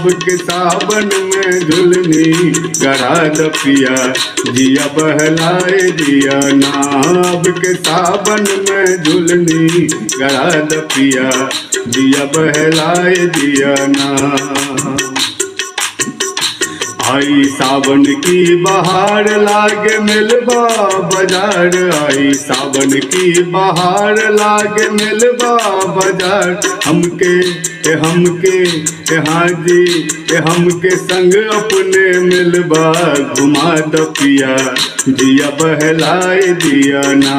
अब के सावन में झुलनी गड़ा द पिया, जिया बहलाए दिया ना। अब के सावन में झुलनी गड़ा द पिया, जिया बहलाए दिया ना। आई सावन की बहार लागे मिलबा बाजार, आई सावन की बहार लागे मिलबा बाजार। हमके हाजी हमके संग अपने मिलबा घुमा द पिया, जिया बहलाए दिया ना।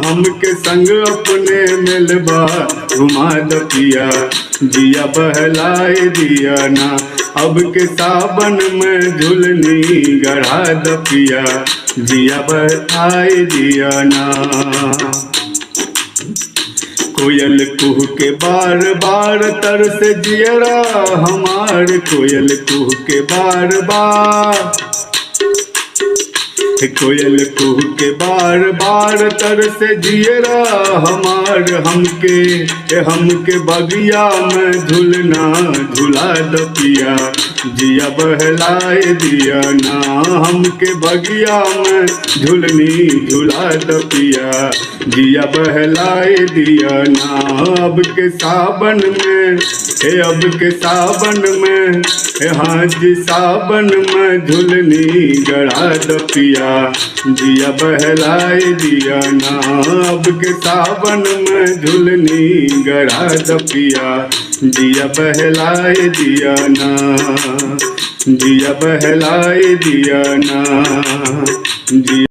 हमके संग अपने मिलबा घुमा द पिया, जिया बहलाए दिया ना। अब के सावन में झुलनी गड़ा द पिया, जिया बहलाए दिया ना। कोयल कुह के बार बार तरस जियरा हमार, कोयल कुह के बार बार, कोयल कुह के बार बार तरस जियरा हमार। हमके बगिया में झुलना झुला द पिया, जिया बहलाए दिया ना। हमके बगिया में झुलनी झुला द पिया, जिया बहलाए दिया ना। अब के सावन में अब के सावन में हाजी सावन में झुलनी गड़ा द पिया, जिया बहलाए दिया ना। अब के सावन में झुलनी गड़ा द पिया, जिया बहलाए दिया ना, जिया बहलाए दिया ना।